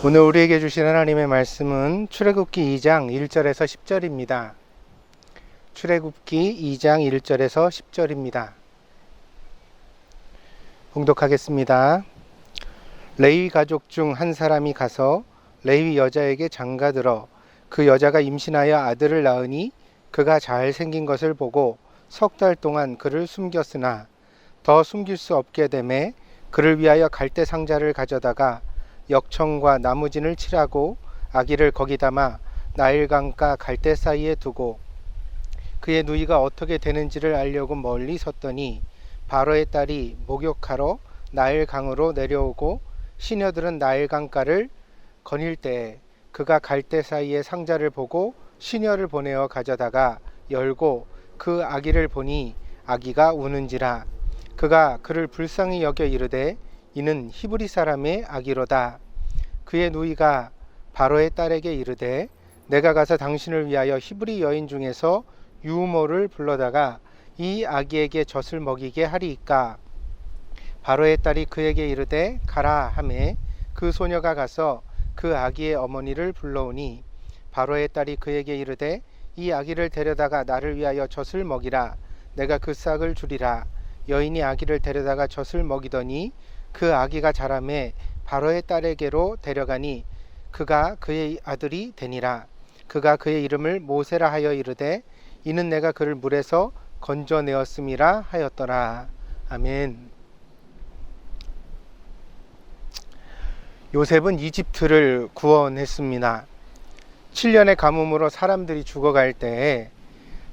오늘 우리에게 주신 하나님의 말씀은 출애굽기 2장 1절에서 10절입니다. 출애굽기 2장 1절에서 10절입니다. 봉독하겠습니다. 레위 가족 중 한 사람이 가서 레위 여자에게 장가들어 그 여자가 임신하여 아들을 낳으니 그가 잘생긴 것을 보고 석 달 동안 그를 숨겼으나 더 숨길 수 없게 되매 그를 위하여 갈대 상자를 가져다가 역청과 나무진을 칠하고 아기를 거기 담아 나일강가 갈대 사이에 두고 그의 누이가 어떻게 되는지를 알려고 멀리 섰더니 바로의 딸이 목욕하러 나일강으로 내려오고 시녀들은 나일강가를 거닐 때에 그가 갈대 사이에 상자를 보고 시녀를 보내어 가져다가 열고 그 아기를 보니 아기가 우는지라. 그가 그를 불쌍히 여겨 이르되 이는 히브리 사람의 아기로다. 그의 누이가 바로의 딸에게 이르되 내가 가서 당신을 위하여 히브리 여인 중에서 유모를 불러다가 이 아기에게 젖을 먹이게 하리이까. 바로의 딸이 그에게 이르되 가라 하매 그 소녀가 가서 그 아기의 어머니를 불러오니 바로의 딸이 그에게 이르되 이 아기를 데려다가 나를 위하여 젖을 먹이라. 내가 그 싹을 주리라. 여인이 아기를 데려다가 젖을 먹이더니 그 아기가 자라매 바로의 딸에게로 데려가니 그가 그의 아들이 되니라. 그가 그의 이름을 모세라 하여 이르되 이는 내가 그를 물에서 건져내었음이라 하였더라. 아멘. 요셉은 이집트를 구원했습니다. 7년의 가뭄으로 사람들이 죽어갈 때에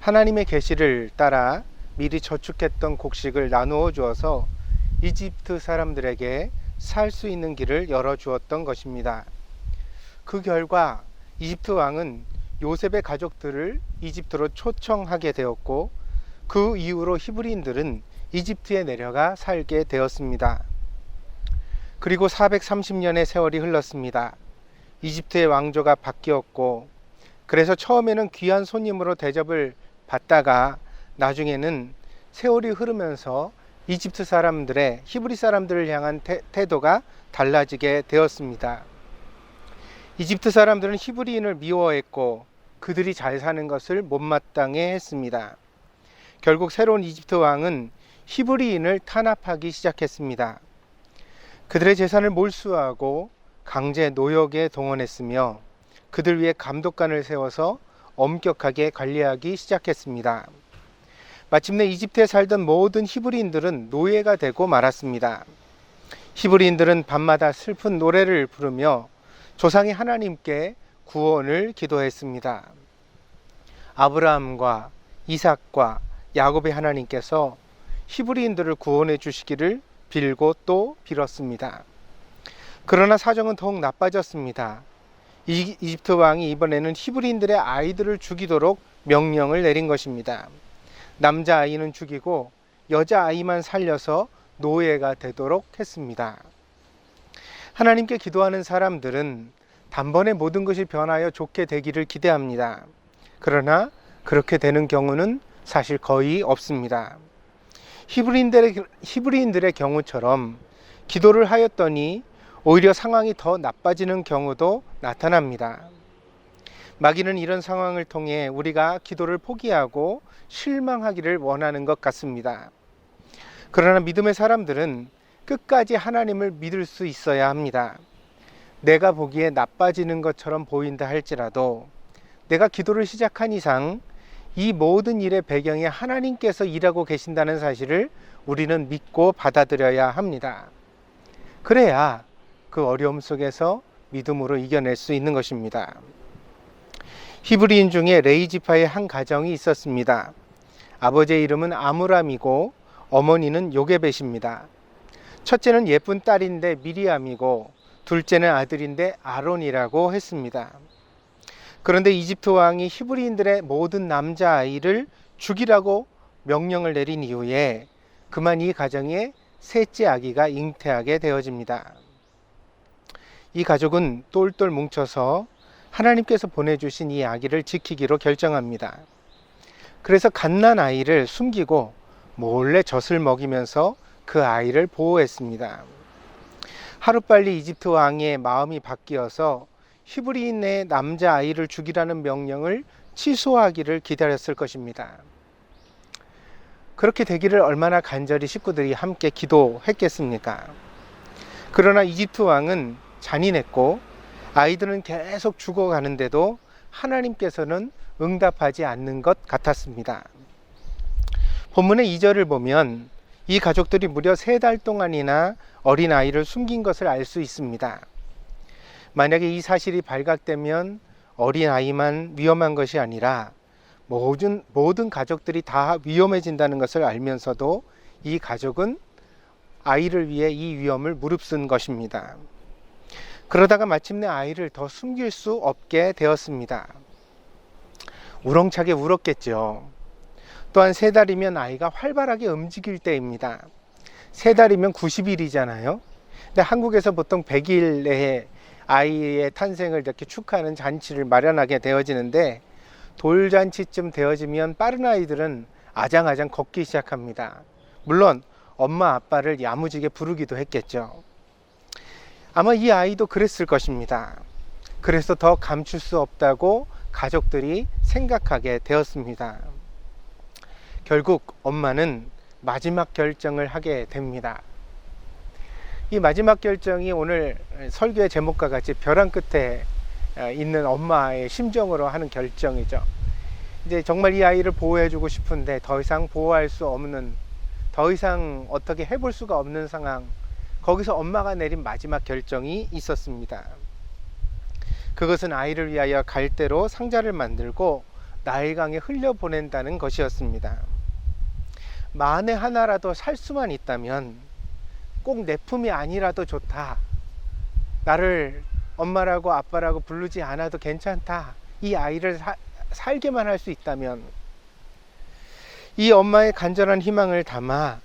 하나님의 계시를 따라 미리 저축했던 곡식을 나누어 주어서 이집트 사람들에게 살 수 있는 길을 열어주었던 것입니다. 그 결과 이집트 왕은 요셉의 가족들을 이집트로 초청하게 되었고 그 이후로 히브리인들은 이집트에 내려가 살게 되었습니다. 그리고 430년의 세월이 흘렀습니다. 이집트의 왕조가 바뀌었고 그래서 처음에는 귀한 손님으로 대접을 받다가 나중에는 세월이 흐르면서 이집트 사람들의 히브리 사람들을 향한 태도가 달라지게 되었습니다. 이집트 사람들은 히브리인을 미워했고 그들이 잘 사는 것을 못마땅해 했습니다. 결국 새로운 이집트 왕은 히브리인을 탄압하기 시작했습니다. 그들의 재산을 몰수하고 강제 노역에 동원했으며 그들 위해 감독관을 세워서 엄격하게 관리하기 시작했습니다. 마침내 이집트에 살던 모든 히브리인들은 노예가 되고 말았습니다. 히브리인들은 밤마다 슬픈 노래를 부르며 조상의 하나님께 구원을 기도했습니다. 아브라함과 이삭과 야곱의 하나님께서 히브리인들을 구원해 주시기를 빌고 또 빌었습니다. 그러나 사정은 더욱 나빠졌습니다. 이집트 왕이 이번에는 히브리인들의 아이들을 죽이도록 명령을 내린 것입니다. 남자아이는 죽이고 여자아이만 살려서 노예가 되도록 했습니다. 하나님께 기도하는 사람들은 단번에 모든 것이 변하여 좋게 되기를 기대합니다. 그러나 그렇게 되는 경우는 사실 거의 없습니다. 히브리인들의 경우처럼 기도를 하였더니 오히려 상황이 더 나빠지는 경우도 나타납니다. 마귀는 이런 상황을 통해 우리가 기도를 포기하고 실망하기를 원하는 것 같습니다. 그러나 믿음의 사람들은 끝까지 하나님을 믿을 수 있어야 합니다. 내가 보기에 나빠지는 것처럼 보인다 할지라도 내가 기도를 시작한 이상 이 모든 일의 배경에 하나님께서 일하고 계신다는 사실을 우리는 믿고 받아들여야 합니다. 그래야 그 어려움 속에서 믿음으로 이겨낼 수 있는 것입니다. 히브리인 중에 레위 지파의 한 가정이 있었습니다. 아버지의 이름은 아므람이고 어머니는 요게벳입니다. 첫째는 예쁜 딸인데 미리암이고 둘째는 아들인데 아론이라고 했습니다. 그런데 이집트 왕이 히브리인들의 모든 남자아이를 죽이라고 명령을 내린 이후에 그만 이 가정에 셋째 아기가 잉태하게 되어집니다. 이 가족은 똘똘 뭉쳐서 하나님께서 보내주신 이 아기를 지키기로 결정합니다. 그래서 갓난 아이를 숨기고 몰래 젖을 먹이면서 그 아이를 보호했습니다. 하루빨리 이집트 왕의 마음이 바뀌어서 히브리인의 남자 아이를 죽이라는 명령을 취소하기를 기다렸을 것입니다. 그렇게 되기를 얼마나 간절히 식구들이 함께 기도했겠습니까? 그러나 이집트 왕은 잔인했고 아이들은 계속 죽어가는데도 하나님께서는 응답하지 않는 것 같았습니다. 본문의 2절을 보면 이 가족들이 무려 3달 동안이나 어린 아이를 숨긴 것을 알 수 있습니다. 만약에 이 사실이 발각되면 어린 아이만 위험한 것이 아니라 모든 가족들이 다 위험해진다는 것을 알면서도 이 가족은 아이를 위해 이 위험을 무릅쓴 것입니다. 그러다가 마침내 아이를 더 숨길 수 없게 되었습니다. 우렁차게 울었겠죠. 또한 3달이면 아이가 활발하게 움직일 때입니다. 3달이면 90일이잖아요. 근데 한국에서 보통 100일 내에 아이의 탄생을 이렇게 축하하는 잔치를 마련하게 되어지는데 돌잔치쯤 되어지면 빠른 아이들은 아장아장 걷기 시작합니다. 물론 엄마 아빠를 야무지게 부르기도 했겠죠. 아마 이 아이도 그랬을 것입니다. 그래서 더 감출 수 없다고 가족들이 생각하게 되었습니다. 결국 엄마는 마지막 결정을 하게 됩니다. 이 마지막 결정이 오늘 설교의 제목과 같이 벼랑 끝에 있는 엄마의 심정으로 하는 결정이죠. 이제 정말 이 아이를 보호해주고 싶은데 더 이상 보호할 수 없는, 더 이상 어떻게 해볼 수가 없는 상황, 거기서 엄마가 내린 마지막 결정이 있었습니다. 그것은 아이를 위하여 갈대로 상자를 만들고 나일강에 흘려보낸다는 것이었습니다. 만에 하나라도 살 수만 있다면 꼭 내 품이 아니라도 좋다, 나를 엄마라고 아빠라고 부르지 않아도 괜찮다, 이 아이를 살게만 할 수 있다면, 이 엄마의 간절한 희망을 담아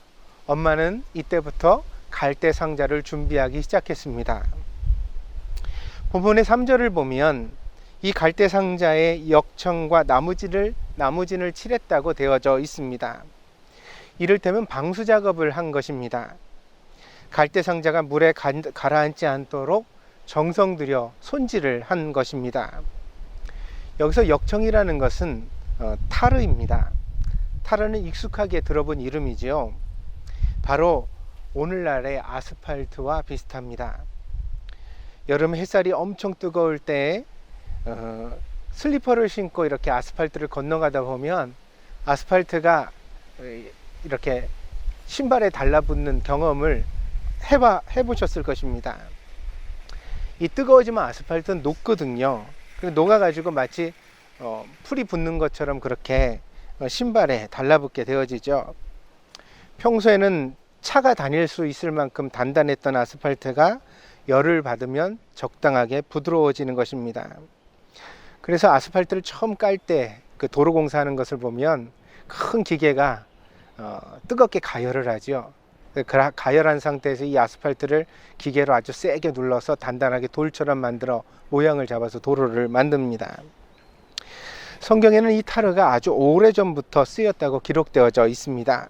엄마는 이때부터 갈대 상자를 준비하기 시작했습니다. 본문의 3절을 보면 이 갈대 상자에 역청과 나무진을 칠했다고 되어져 있습니다. 이를테면 방수 작업을 한 것입니다. 갈대 상자가 물에 가라앉지 않도록 정성 들여 손질을 한 것입니다. 여기서 역청이라는 것은 타르입니다. 타르는 익숙하게 들어본 이름이지요. 바로 오늘날의 아스팔트와 비슷합니다. 여름 햇살이 엄청 뜨거울 때 슬리퍼를 신고 이렇게 아스팔트를 건너가다 보면 아스팔트가 이렇게 신발에 달라붙는 경험을 해보셨을 것입니다. 이 뜨거워지면 아스팔트는 녹거든요. 녹아가지고 마치 풀이 붙는 것처럼 그렇게 신발에 달라붙게 되어지죠. 평소에는 차가 다닐 수 있을 만큼 단단했던 아스팔트가 열을 받으면 적당하게 부드러워지는 것입니다. 그래서 아스팔트를 처음 깔 때 그 도로공사하는 것을 보면 큰 기계가 뜨겁게 가열을 하죠. 가열한 상태에서 이 아스팔트를 기계로 아주 세게 눌러서 단단하게 돌처럼 만들어 모양을 잡아서 도로를 만듭니다. 성경에는 이 타르가 아주 오래전부터 쓰였다고 기록되어져 있습니다.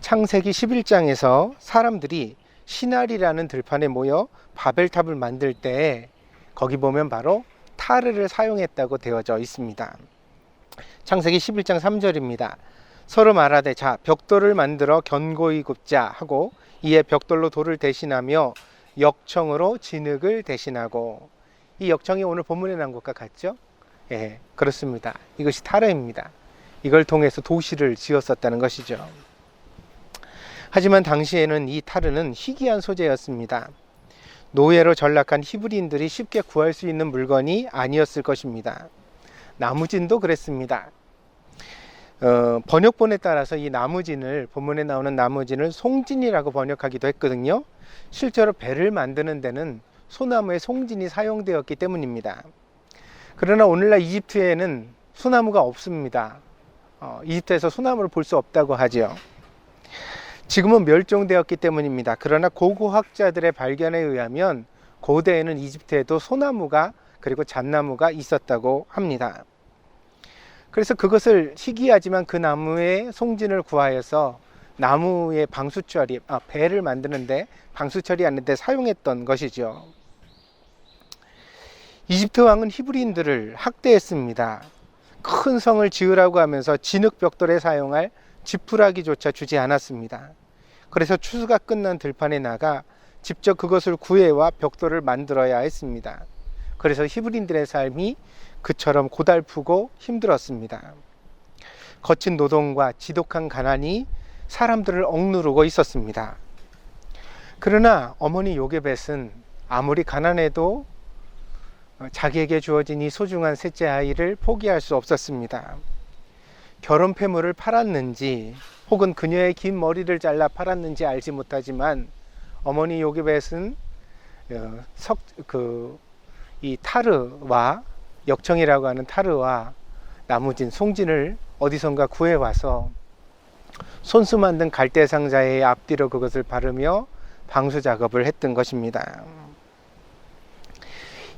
창세기 11장에서 사람들이 시날이라는 들판에 모여 바벨탑을 만들 때 거기 보면 바로 타르를 사용했다고 되어져 있습니다. 창세기 11장 3절입니다. 서로 말하되 자 벽돌을 만들어 견고히 굽자 하고 이에 벽돌로 돌을 대신하며 역청으로 진흙을 대신하고, 이 역청이 오늘 본문에 나온 것과 같죠? 예, 그렇습니다. 이것이 타르입니다. 이걸 통해서 도시를 지었었다는 것이죠. 하지만 당시에는 이 타르는 희귀한 소재였습니다. 노예로 전락한 히브리인들이 쉽게 구할 수 있는 물건이 아니었을 것입니다. 나무진도 그랬습니다. 번역본에 따라서 이 나무진을, 본문에 나오는 나무진을 송진이라고 번역하기도 했거든요. 실제로 배를 만드는 데는 소나무의 송진이 사용되었기 때문입니다. 그러나 오늘날 이집트에는 소나무가 없습니다. 이집트에서 소나무를 볼 수 없다고 하죠. 지금은 멸종되었기 때문입니다. 그러나 고고학자들의 발견에 의하면 고대에는 이집트에도 소나무가 그리고 잣나무가 있었다고 합니다. 그래서 그것을 희귀하지만 그 나무의 송진을 구하여서 나무의 방수처리, 배를 만드는데 방수처리하는데 사용했던 것이죠. 이집트 왕은 히브리인들을 학대했습니다. 큰 성을 지으라고 하면서 진흙 벽돌에 사용할 지푸라기조차 주지 않았습니다. 그래서 추수가 끝난 들판에 나가 직접 그것을 구해와 벽돌을 만들어야 했습니다. 그래서 히브리인들의 삶이 그처럼 고달프고 힘들었습니다. 거친 노동과 지독한 가난이 사람들을 억누르고 있었습니다. 그러나 어머니 요게벳은 아무리 가난해도 자기에게 주어진 이 소중한 셋째 아이를 포기할 수 없었습니다. 결혼 폐물을 팔았는지 혹은 그녀의 긴 머리를 잘라 팔았는지 알지 못하지만 어머니 요게벳은 이 타르와 역청이라고 하는 타르와 나무진 송진을 어디선가 구해와서 손수 만든 갈대 상자의 앞뒤로 그것을 바르며 방수 작업을 했던 것입니다.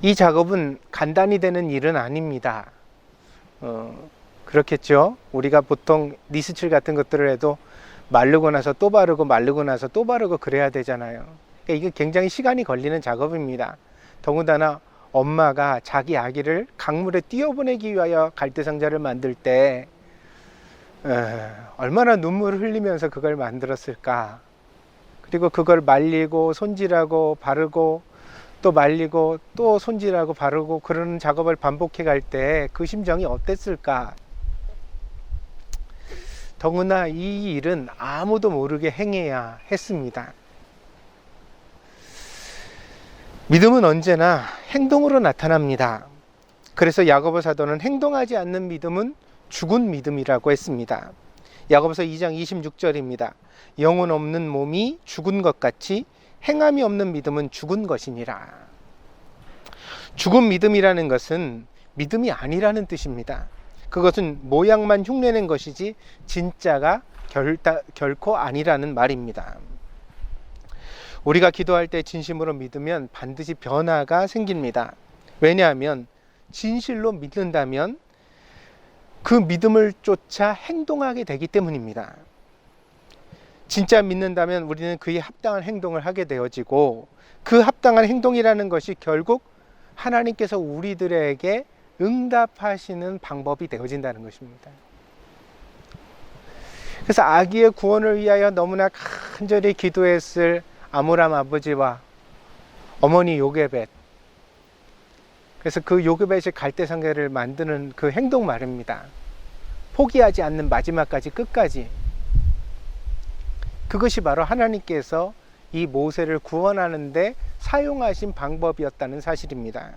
이 작업은 간단히 되는 일은 아닙니다. 그렇겠죠. 우리가 보통 니스칠 같은 것들을 해도 마르고 나서 또 바르고 마르고 나서 또 바르고 그래야 되잖아요. 그러니까 이게 굉장히 시간이 걸리는 작업입니다. 더군다나 엄마가 자기 아기를 강물에 뛰어보내기 위하여 갈대상자를 만들 때 얼마나 눈물을 흘리면서 그걸 만들었을까. 그리고 그걸 말리고 손질하고 바르고 또 말리고 또 손질하고 바르고 그러는 작업을 반복해 갈 때 그 심정이 어땠을까. 더구나 이 일은 아무도 모르게 행해야 했습니다. 믿음은 언제나 행동으로 나타납니다. 그래서 야고보 사도는 행동하지 않는 믿음은 죽은 믿음이라고 했습니다. 야고보서 2장 26절입니다. 영혼 없는 몸이 죽은 것 같이 행함이 없는 믿음은 죽은 것이니라. 죽은 믿음이라는 것은 믿음이 아니라는 뜻입니다. 그것은 모양만 흉내낸 것이지 진짜가 결코 아니라는 말입니다. 우리가 기도할 때 진심으로 믿으면 반드시 변화가 생깁니다. 왜냐하면 진실로 믿는다면 그 믿음을 쫓아 행동하게 되기 때문입니다. 진짜 믿는다면 우리는 그에 합당한 행동을 하게 되어지고 그 합당한 행동이라는 것이 결국 하나님께서 우리들에게 응답하시는 방법이 되어진다는 것입니다. 그래서 아기의 구원을 위하여 너무나 간절히 기도했을 아므람 아버지와 어머니 요게벳, 그래서 그 요게벳이 갈대상자를 만드는 그 행동 말입니다. 포기하지 않는 마지막까지 끝까지, 그것이 바로 하나님께서 이 모세를 구원하는데 사용하신 방법이었다는 사실입니다.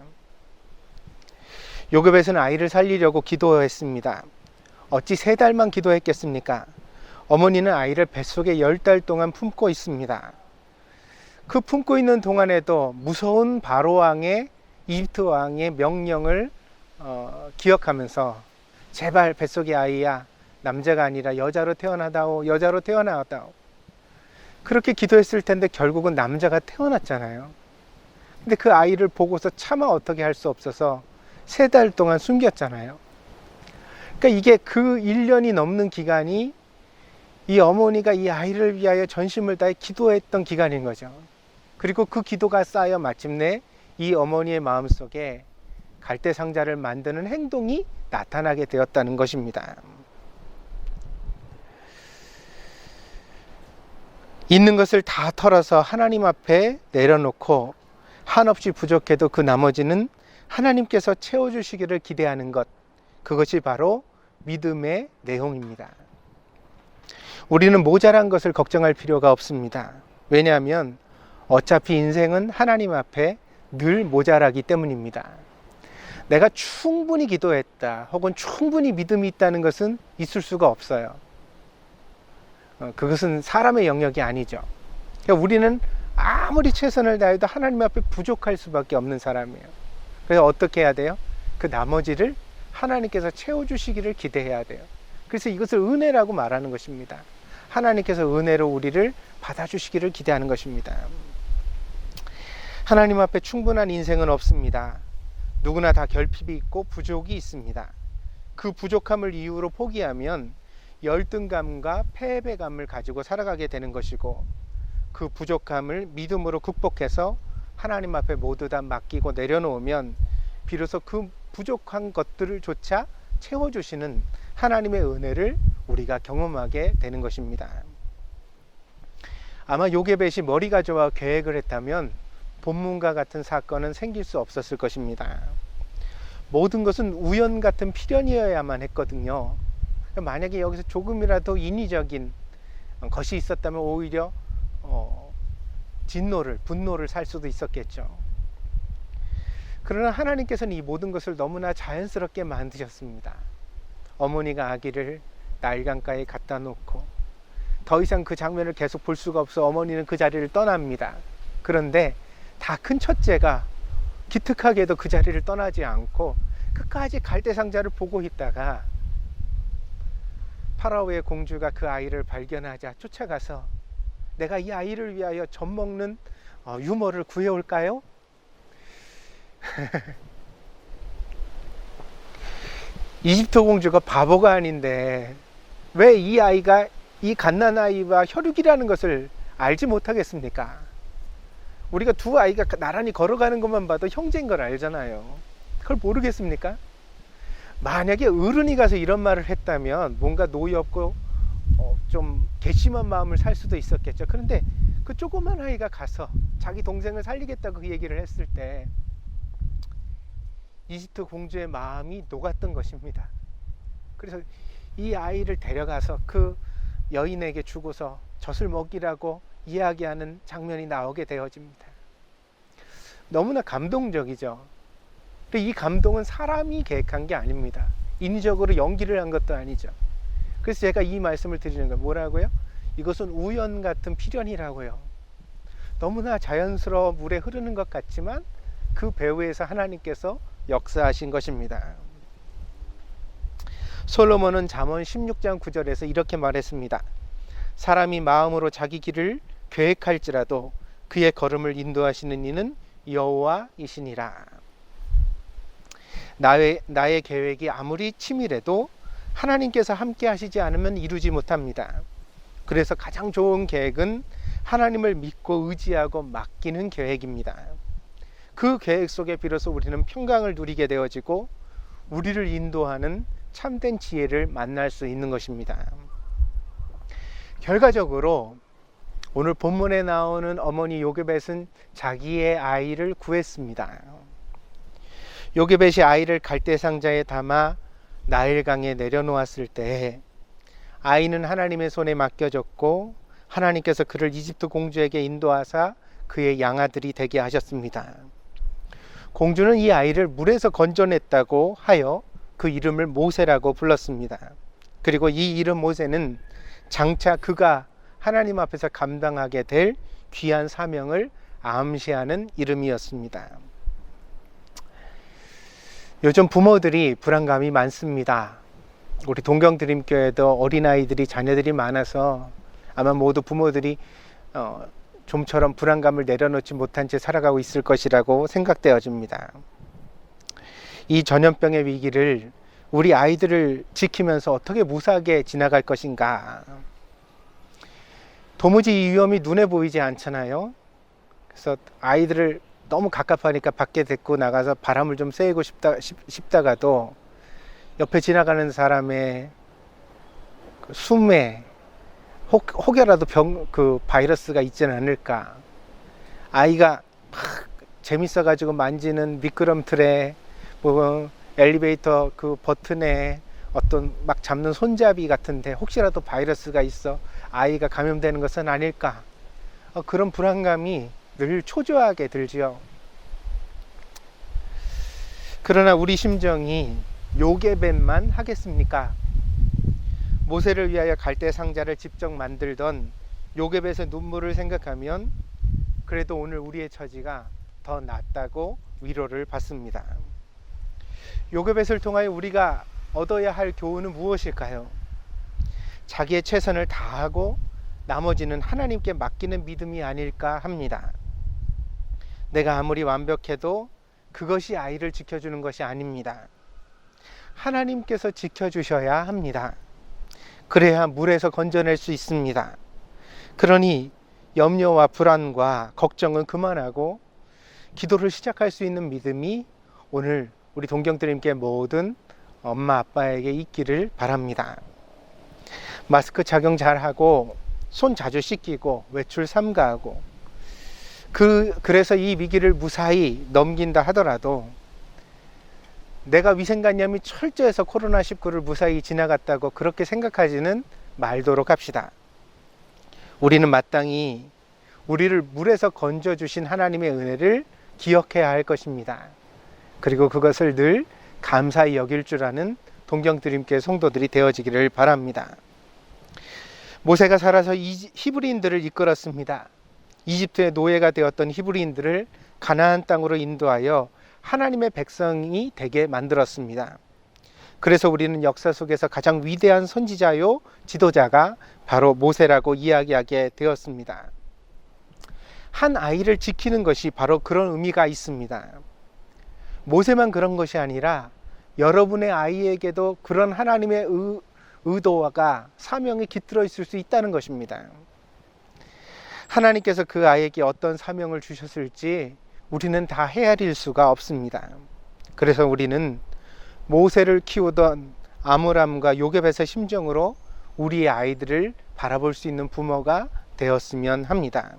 요게벳은 아이를 살리려고 기도했습니다. 어찌 3달만 기도했겠습니까? 어머니는 아이를 뱃속에 10달 동안 품고 있습니다. 그 품고 있는 동안에도 무서운 바로왕의, 이집트 왕의 명령을 기억하면서 제발 뱃속의 아이야, 남자가 아니라 여자로 태어나다오, 여자로 태어나다오. 그렇게 기도했을 텐데 결국은 남자가 태어났잖아요. 근데 그 아이를 보고서 차마 어떻게 할 수 없어서 3달 동안 숨겼잖아요. 그러니까 이게 그 1년이 넘는 기간이 이 어머니가 이 아이를 위하여 전심을 다해 기도했던 기간인 거죠. 그리고 그 기도가 쌓여 마침내 이 어머니의 마음속에 갈대상자를 만드는 행동이 나타나게 되었다는 것입니다. 있는 것을 다 털어서 하나님 앞에 내려놓고 한없이 부족해도 그 나머지는 하나님께서 채워주시기를 기대하는 것, 그것이 바로 믿음의 내용입니다. 우리는 모자란 것을 걱정할 필요가 없습니다. 왜냐하면 어차피 인생은 하나님 앞에 늘 모자라기 때문입니다. 내가 충분히 기도했다 혹은 충분히 믿음이 있다는 것은 있을 수가 없어요. 그것은 사람의 영역이 아니죠. 그러니까 우리는 아무리 최선을 다해도 하나님 앞에 부족할 수밖에 없는 사람이에요. 그래서 어떻게 해야 돼요? 그 나머지를 하나님께서 채워주시기를 기대해야 돼요. 그래서 이것을 은혜라고 말하는 것입니다. 하나님께서 은혜로 우리를 받아주시기를 기대하는 것입니다. 하나님 앞에 충분한 인생은 없습니다. 누구나 다 결핍이 있고 부족이 있습니다. 그 부족함을 이유로 포기하면 열등감과 패배감을 가지고 살아가게 되는 것이고, 그 부족함을 믿음으로 극복해서 하나님 앞에 모두 다 맡기고 내려놓으면 비로소 그 부족한 것들을조차 채워주시는 하나님의 은혜를 우리가 경험하게 되는 것입니다. 아마 요게벳이 머리가 좋아 계획을 했다면 본문과 같은 사건은 생길 수 없었을 것입니다. 모든 것은 우연 같은 필연이어야만 했거든요. 만약에 여기서 조금이라도 인위적인 것이 있었다면 오히려 분노를 살 수도 있었겠죠. 그러나 하나님께서는 이 모든 것을 너무나 자연스럽게 만드셨습니다. 어머니가 아기를 나일강가에 갖다 놓고 더 이상 그 장면을 계속 볼 수가 없어 어머니는 그 자리를 떠납니다. 그런데 다 큰 첫째가 기특하게도 그 자리를 떠나지 않고 끝까지 갈대상자를 보고 있다가 파라오의 공주가 그 아이를 발견하자 쫓아가서 내가 이 아이를 위하여 젖 먹는 유머를 구해올까요? 이집트 공주가 바보가 아닌데 왜 이 아이가 이 갓난아이와 혈육이라는 것을 알지 못하겠습니까? 우리가 두 아이가 나란히 걸어가는 것만 봐도 형제인 걸 알잖아요. 그걸 모르겠습니까? 만약에 어른이 가서 이런 말을 했다면 뭔가 노엽고 좀 괘씸한 마음을 살 수도 있었겠죠. 그런데 그 조그만 아이가 가서 자기 동생을 살리겠다고 그 얘기를 했을 때 이집트 공주의 마음이 녹았던 것입니다. 그래서 이 아이를 데려가서 그 여인에게 주고서 젖을 먹이라고 이야기하는 장면이 나오게 되어집니다. 너무나 감동적이죠. 근데 이 감동은 사람이 계획한 게 아닙니다. 인위적으로 연기를 한 것도 아니죠. 그래서 제가 이 말씀을 드리는 거예요. 뭐라고요? 이것은 우연 같은 필연이라고요. 너무나 자연스러워 물에 흐르는 것 같지만 그 배후에서 하나님께서 역사하신 것입니다. 솔로몬은 잠언 16장 9절에서 이렇게 말했습니다. 사람이 마음으로 자기 길을 계획할지라도 그의 걸음을 인도하시는 이는 여호와이시니라. 나의 계획이 아무리 치밀해도 하나님께서 함께 하시지 않으면 이루지 못합니다. 그래서 가장 좋은 계획은 하나님을 믿고 의지하고 맡기는 계획입니다. 그 계획 속에 비로소 우리는 평강을 누리게 되어지고 우리를 인도하는 참된 지혜를 만날 수 있는 것입니다. 결과적으로 오늘 본문에 나오는 어머니 요게벳은 자기의 아이를 구했습니다. 요게벳이 아이를 갈대상자에 담아 나일강에 내려놓았을 때 아이는 하나님의 손에 맡겨졌고 하나님께서 그를 이집트 공주에게 인도하사 그의 양아들이 되게 하셨습니다. 공주는 이 아이를 물에서 건져냈다고 하여 그 이름을 모세라고 불렀습니다. 그리고 이 이름 모세는 장차 그가 하나님 앞에서 감당하게 될 귀한 사명을 암시하는 이름이었습니다. 요즘 부모들이 불안감이 많습니다. 우리 동경드림교회도 어린아이들이 자녀들이 많아서 아마 모두 부모들이 좀처럼 불안감을 내려놓지 못한 채 살아가고 있을 것이라고 생각되어집니다. 이 전염병의 위기를 우리 아이들을 지키면서 어떻게 무사하게 지나갈 것인가. 도무지 이 위험이 눈에 보이지 않잖아요. 그래서 아이들을 너무 갑갑하니까 밖에 데리고 나가서 바람을 좀 쐬고 싶다가도 옆에 지나가는 사람의 그 숨에 혹여라도 그 바이러스가 있지는 않을까. 아이가 막 재밌어가지고 만지는 미끄럼틀에 뭐 엘리베이터 그 버튼에 어떤 막 잡는 손잡이 같은데 혹시라도 바이러스가 있어 아이가 감염되는 것은 아닐까. 그런 불안감이 늘 초조하게 들지요. 그러나 우리 심정이 요게벳만 하겠습니까? 모세를 위하여 갈대 상자를 직접 만들던 요게벳의 눈물을 생각하면 그래도 오늘 우리의 처지가 더 낫다고 위로를 받습니다. 요게벳을 통하여 우리가 얻어야 할 교훈은 무엇일까요? 자기의 최선을 다하고 나머지는 하나님께 맡기는 믿음이 아닐까 합니다. 내가 아무리 완벽해도 그것이 아이를 지켜주는 것이 아닙니다. 하나님께서 지켜주셔야 합니다. 그래야 물에서 건져낼 수 있습니다. 그러니 염려와 불안과 걱정은 그만하고 기도를 시작할 수 있는 믿음이 오늘 우리 동경들님께 모든 엄마 아빠에게 있기를 바랍니다. 마스크 착용 잘하고 손 자주 씻기고 외출 삼가하고 그래서 이 위기를 무사히 넘긴다 하더라도 내가 위생관념이 철저해서 코로나19를 무사히 지나갔다고 그렇게 생각하지는 말도록 합시다. 우리는 마땅히 우리를 물에서 건져주신 하나님의 은혜를 기억해야 할 것입니다. 그리고 그것을 늘 감사히 여길 줄 아는 동경드림교회 성도들이 되어지기를 바랍니다. 모세가 살아서 히브리인들을 이끌었습니다. 이집트의 노예가 되었던 히브리인들을 가나안 땅으로 인도하여 하나님의 백성이 되게 만들었습니다. 그래서 우리는 역사 속에서 가장 위대한 선지자요 지도자가 바로 모세라고 이야기하게 되었습니다. 한 아이를 지키는 것이 바로 그런 의미가 있습니다. 모세만 그런 것이 아니라 여러분의 아이에게도 그런 하나님의 의도가 사명이 깃들어 있을 수 있다는 것입니다. 하나님께서 그 아이에게 어떤 사명을 주셨을지 우리는 다 헤아릴 수가 없습니다. 그래서 우리는 모세를 키우던 아므람과 요게벳의 심정으로 우리의 아이들을 바라볼 수 있는 부모가 되었으면 합니다.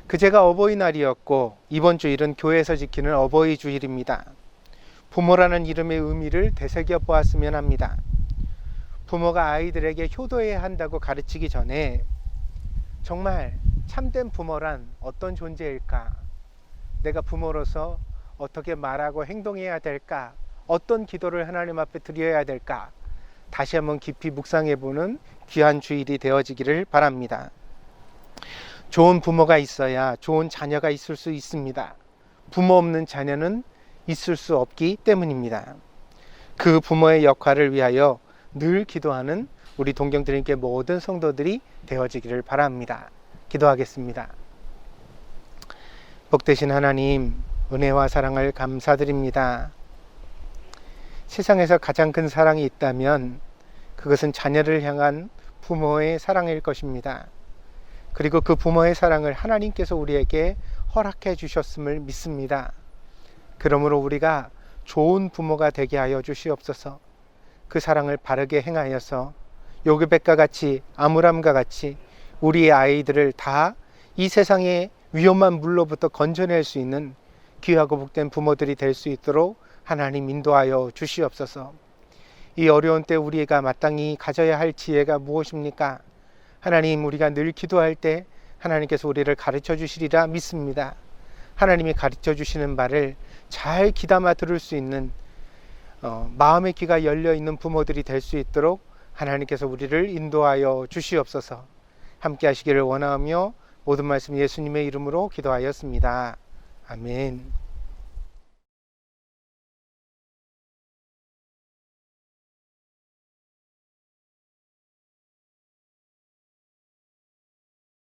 그제가 어버이날이었고 이번 주일은 교회에서 지키는 어버이 주일입니다. 부모라는 이름의 의미를 되새겨 보았으면 합니다. 부모가 아이들에게 효도해야 한다고 가르치기 전에 정말 참된 부모란 어떤 존재일까? 내가 부모로서 어떻게 말하고 행동해야 될까? 어떤 기도를 하나님 앞에 드려야 될까? 다시 한번 깊이 묵상해보는 귀한 주일이 되어지기를 바랍니다. 좋은 부모가 있어야 좋은 자녀가 있을 수 있습니다. 부모 없는 자녀는 있을 수 없기 때문입니다. 그 부모의 역할을 위하여 늘 기도하는 우리 동경드림교회 모든 성도들이 되어지기를 바랍니다. 기도하겠습니다. 복되신 하나님, 은혜와 사랑을 감사드립니다. 세상에서 가장 큰 사랑이 있다면 그것은 자녀를 향한 부모의 사랑일 것입니다. 그리고 그 부모의 사랑을 하나님께서 우리에게 허락해 주셨음을 믿습니다. 그러므로 우리가 좋은 부모가 되게 하여 주시옵소서. 그 사랑을 바르게 행하여서 요게벳과 같이 아므람과 같이 우리의 아이들을 다 이 세상의 위험한 물로부터 건져낼 수 있는 귀하고 복된 부모들이 될 수 있도록 하나님 인도하여 주시옵소서. 이 어려운 때 우리가 마땅히 가져야 할 지혜가 무엇입니까? 하나님, 우리가 늘 기도할 때 하나님께서 우리를 가르쳐 주시리라 믿습니다. 하나님이 가르쳐 주시는 말을 잘 귀담아 들을 수 있는 마음의 귀가 열려 있는 부모들이 될 수 있도록 하나님께서 우리를 인도하여 주시옵소서. 함께 하시기를 원하며 모든 말씀 예수님의 이름으로 기도하였습니다. 아멘.